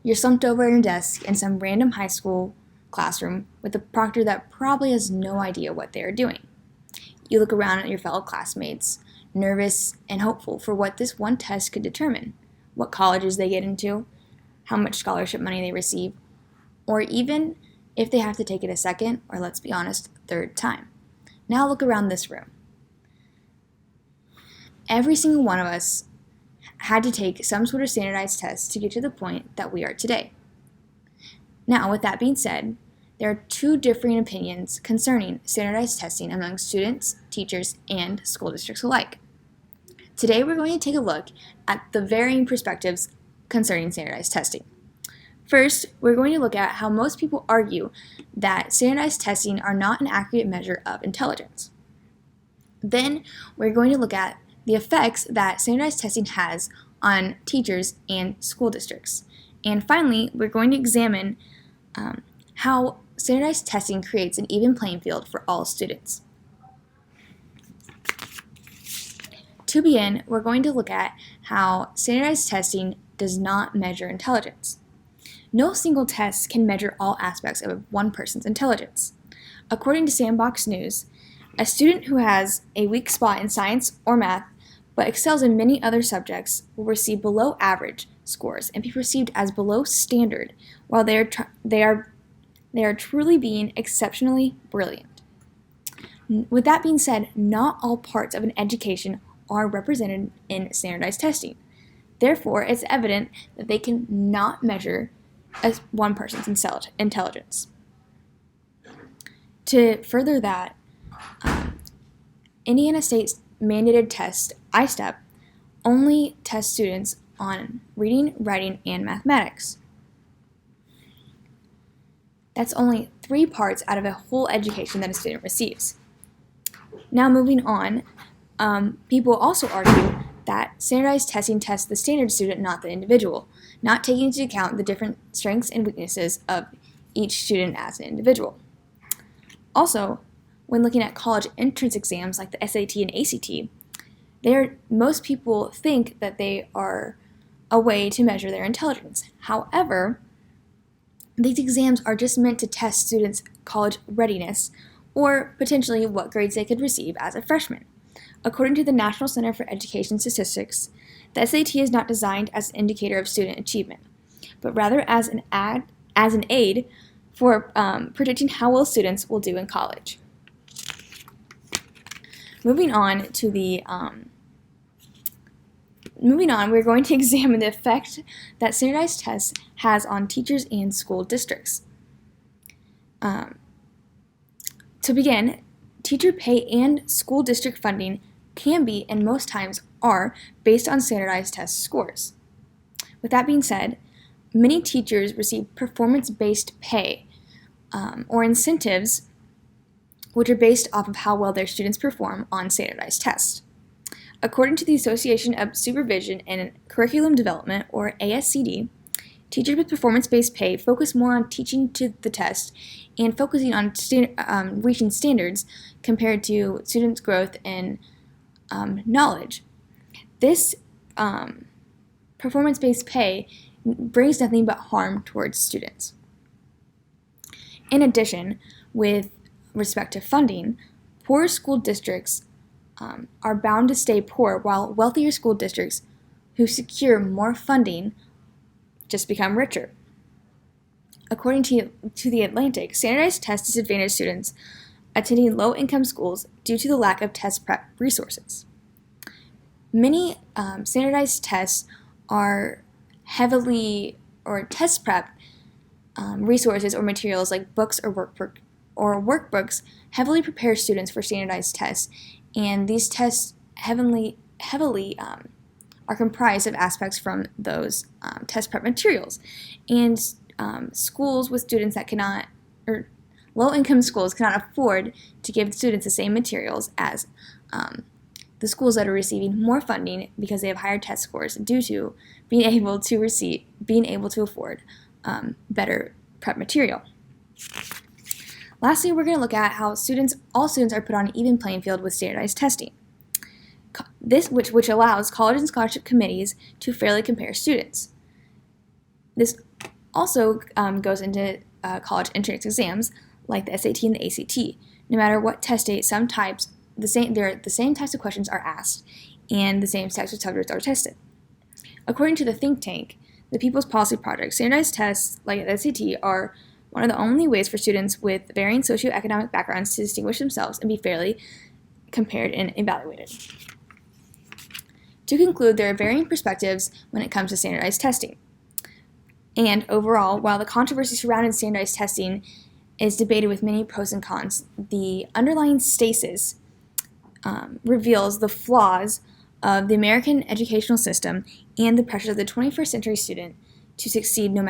You're slumped over at your desk in some random high school classroom with a proctor that probably has no idea what they are doing. You look around at your fellow classmates, nervous and hopeful for what this one test could determine: what colleges they get into, how much scholarship money they receive, or even if they have to take it a second, or let's be honest, third time. Now look around this room. Every single one of us had to take some sort of standardized test to get to the point that we are today. Now, with that being said, there are two differing opinions concerning standardized testing among students, teachers, and school districts alike. Today, we're going to take a look at the varying perspectives concerning standardized testing. First, we're going to look at how most people argue that standardized testing are not an accurate measure of intelligence. Then, we're going to look at the effects that standardized testing has on teachers and school districts. And finally, we're going to examine how standardized testing creates an even playing field for all students. To begin, we're going to look at how standardized testing does not measure intelligence. No single test can measure all aspects of one person's intelligence. According to Sandbox News, a student who has a weak spot in science or math but excels in many other subjects will receive below average scores and be perceived as below standard, while they are truly being exceptionally brilliant. With that being said, not all parts of an education are represented in standardized testing. Therefore, it's evident that they cannot measure one person's intelligence. To further that, Indiana State's mandated test, ISTEP, only tests students on reading, writing, and mathematics. That's only 3 parts out of a whole education that a student receives. Now moving on, people also argue that standardized testing tests the standard student, not the individual, not taking into account the different strengths and weaknesses of each student as an individual. Also, when looking at college entrance exams like the SAT and ACT, most people think that they are a way to measure their intelligence. However, these exams are just meant to test students' college readiness or potentially what grades they could receive as a freshman. According to the National Center for Education Statistics, the SAT is not designed as an indicator of student achievement, but rather as an aid for predicting how well students will do in college. Moving on, we're going to examine the effect that standardized tests has on teachers and school districts. To begin, teacher pay and school district funding can be, and most times are, based on standardized test scores. With that being said, many teachers receive performance-based pay or incentives which are based off of how well their students perform on standardized tests. According to the Association of Supervision and Curriculum Development, or ASCD, teachers with performance-based pay focus more on teaching to the test and focusing on reaching standards compared to students' growth in knowledge. This performance-based pay brings nothing but harm towards students. In addition, with respect to funding, poor school districts are bound to stay poor, while wealthier school districts who secure more funding just become richer. According to The Atlantic, standardized tests disadvantage students attending low-income schools due to the lack of test prep resources. Many standardized tests are test prep resources or materials like books or workbooks heavily prepare students for standardized tests, and these tests heavily are comprised of aspects from those test prep materials. And schools with students that cannot, or low-income schools cannot afford to give students the same materials as the schools that are receiving more funding because they have higher test scores due to being able to afford better prep material. Lastly, we're going to look at how all students are put on an even playing field with standardized testing. This allows college and scholarship committees to fairly compare students. This also goes into college entrance exams like the SAT and the ACT. No matter what test date, the same types of questions are asked, and the same types of subjects are tested. According to the think tank, the People's Policy Project, standardized tests like the SAT are one of the only ways for students with varying socioeconomic backgrounds to distinguish themselves and be fairly compared and evaluated. To conclude, there are varying perspectives when it comes to standardized testing. And overall, while the controversy surrounding standardized testing is debated with many pros and cons, the underlying stasis reveals the flaws of the American educational system and the pressures of the 21st century student to succeed no matter